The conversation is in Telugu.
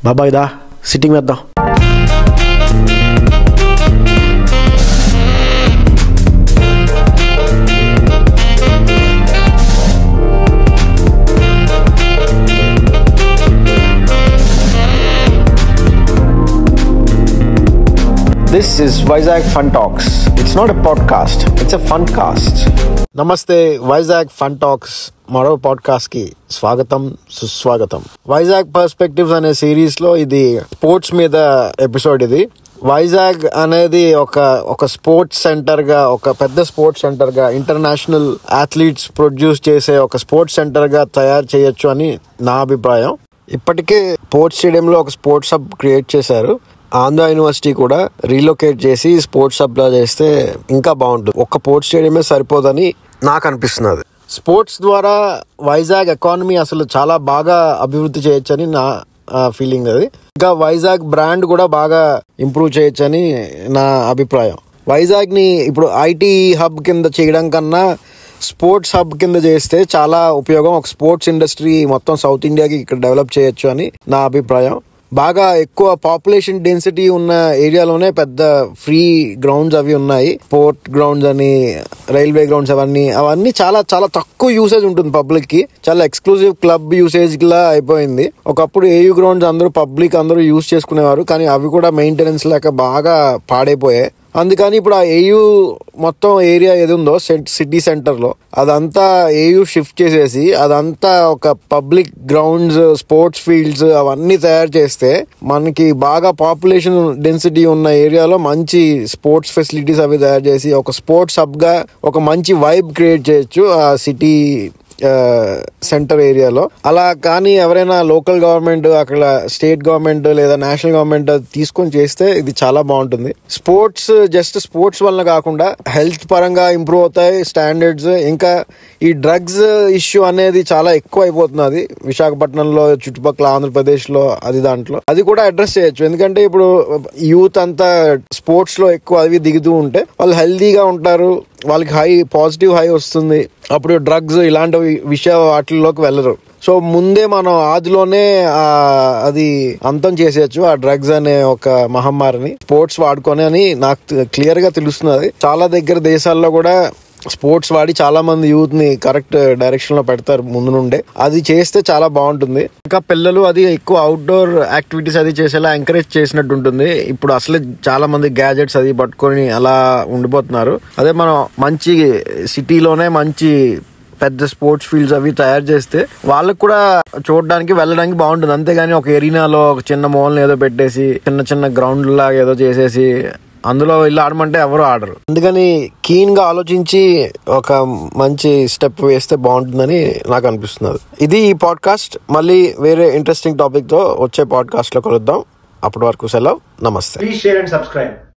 బాబాయ్ దా సిట్టింగ్ వేద్దాం. This is Vizag Fun Talks. It's not a podcast, it's a fun cast. నమస్తే, వైజాగ్ ఫన్ టాక్స్ మరో పాడ్కాస్ట్ కి స్వాగతం, సుస్వాగతం. వైజాగ్ పర్స్పెక్టివ్స్ అనే సిరీస్ లో ఇది స్పోర్ట్స్ మీద ఎపిసోడ్. ఇది వైజాగ్ అనేది ఒక స్పోర్ట్స్ సెంటర్ గా, ఒక పెద్ద స్పోర్ట్స్ సెంటర్ గా, ఇంటర్నేషనల్ అథ్లీట్స్ ప్రొడ్యూస్ చేసే ఒక స్పోర్ట్స్ సెంటర్ గా తయారు చేయొచ్చు అని నా అభిప్రాయం. ఇప్పటికే స్పోర్ట్స్ స్టేడియంలో ఒక స్పోర్ట్స్ హబ్ క్రియేట్ చేశారు. ఆంధ్ర యూనివర్సిటీ కూడా రీలొకేట్ చేసి స్పోర్ట్స్ హబ్ లా చేస్తే ఇంకా బాగుంటుంది. ఒక్క స్పోర్ట్స్ స్టేడియమే సరిపోదని నాకు అనిపిస్తున్నది. స్పోర్ట్స్ ద్వారా వైజాగ్ ఎకానమీ అసలు చాలా బాగా అభివృద్ధి చేయొచ్చని నా ఫీలింగ్. అది ఇంకా వైజాగ్ బ్రాండ్ కూడా బాగా ఇంప్రూవ్ చేయొచ్చని నా అభిప్రాయం. వైజాగ్ ని ఇప్పుడు ఐటీ హబ్ కింద చేయడం కన్నా స్పోర్ట్స్ హబ్ కింద చేస్తే చాలా ఉపయోగం. ఒక స్పోర్ట్స్ ఇండస్ట్రీ మొత్తం సౌత్ ఇండియాకి ఇక్కడ డెవలప్ చేయొచ్చు అని నా అభిప్రాయం. బాగా ఎక్కువ పాపులేషన్ డెన్సిటీ ఉన్న ఏరియాలోనే పెద్ద ఫ్రీ గ్రౌండ్స్ అవి ఉన్నాయి. స్పోర్ట్ గ్రౌండ్స్ అని, రైల్వే గ్రౌండ్స్ అవన్నీ చాలా చాలా తక్కువ యూసేజ్ ఉంటుంది పబ్లిక్ కి. చాలా ఎక్స్క్లూజివ్ క్లబ్ యూసేజ్ లా అయిపోయింది. ఒకప్పుడు ఏయూ గ్రౌండ్స్ పబ్లిక్ అందరూ యూజ్ చేసుకునేవారు, కానీ అవి కూడా మెయింటెనెన్స్ లేక బాగా పాడైపోయాయి. అందుకని ఇప్పుడు ఆ ఏయూ మొత్తం ఏరియా ఏది ఉందో సిటీ సెంటర్ లో అదంతా ఏయూ షిఫ్ట్ చేసేసి అదంతా ఒక పబ్లిక్ గ్రౌండ్స్, స్పోర్ట్స్ ఫీల్డ్స్ అవన్నీ తయారు చేస్తే మనకి బాగా పాపులేషన్ డెన్సిటీ ఉన్న ఏరియాలో మంచి స్పోర్ట్స్ ఫెసిలిటీస్ అవి తయారు చేసి ఒక స్పోర్ట్స్ హబ్ గా ఒక మంచి వైబ్ క్రియేట్ చేయొచ్చు ఆ సిటీ సెంటర్ ఏరియాలో. అలా కానీ ఎవరైనా లోకల్ గవర్నమెంట్, అక్కడ స్టేట్ గవర్నమెంట్ లేదా నేషనల్ గవర్నమెంట్ తీసుకొని చేస్తే ఇది చాలా బాగుంటుంది. స్పోర్ట్స్ జస్ట్ స్పోర్ట్స్ వల్ల కాకుండా హెల్త్ పరంగా ఇంప్రూవ్ అవుతాయి స్టాండర్డ్స్. ఇంకా ఈ డ్రగ్స్ ఇష్యూ అనేది చాలా ఎక్కువ అయిపోతున్నది విశాఖపట్నంలో, చుట్టుపక్కల ఆంధ్రప్రదేశ్ లో. అది కూడా అడ్రస్ చేయొచ్చు. ఎందుకంటే ఇప్పుడు యూత్ అంతా స్పోర్ట్స్ లో ఎక్కువ అవి దిగుతూ ఉంటే వాళ్ళు హెల్దీగా ఉంటారు, వాళ్ళకి పాజిటివ్ హై వస్తుంది. అప్పుడు డ్రగ్స్ ఇలాంటి వాటిల్లోకి వెళ్ళరు. సో ముందే మనం ఆదిలోనే అది అంతం చేసేయచ్చు ఆ డ్రగ్స్ అనే ఒక మహమ్మారిని స్పోర్ట్స్ వాడుకొని అని నాకు క్లియర్ గా తెలుస్తున్నది. చాలా దగ్గర దేశాల్లో కూడా స్పోర్ట్స్ వాడి చాలా మంది యూత్ ని కరెక్ట్ డైరెక్షన్ లో పెడతారు ముందు నుండే. అది చేస్తే చాలా బాగుంటుంది. ఇంకా పిల్లలు అది ఎక్కువ అవుట్డోర్ యాక్టివిటీస్ అది చేసేలా ఎంకరేజ్ చేసినట్టు ఉంటుంది. ఇప్పుడు అసలే చాలా మంది గ్యాజెట్స్ అది పట్టుకొని అలా ఉండిపోతున్నారు. అదే మనం మంచి సిటీలోనే మంచి పెద్ద స్పోర్ట్స్ ఫీల్డ్స్ అవి తయారు చేస్తే వాళ్ళకు కూడా చూడడానికి వెళ్ళడానికి బాగుంటుంది. అంతేగాని ఒక ఎరీనాలో ఒక చిన్న మోల్ని ఏదో పెట్టేసి చిన్న గ్రౌండ్ లాగా ఏదో చేసేసి అందులో వెళ్ళి ఆడమంటే ఎవరు ఆడరు. అందుకని కీన్ గా ఆలోచించి ఒక మంచి స్టెప్ వేస్తే బాగుంటుందని నాకు అనిపిస్తున్నది. ఇది ఈ పాడ్కాస్ట్. మళ్ళీ వేరే ఇంట్రెస్టింగ్ టాపిక్ తో వచ్చే పాడ్కాస్ట్ లో కలుద్దాం. అప్పటి వరకు సెలవు. నమస్తే. Please share and subscribe.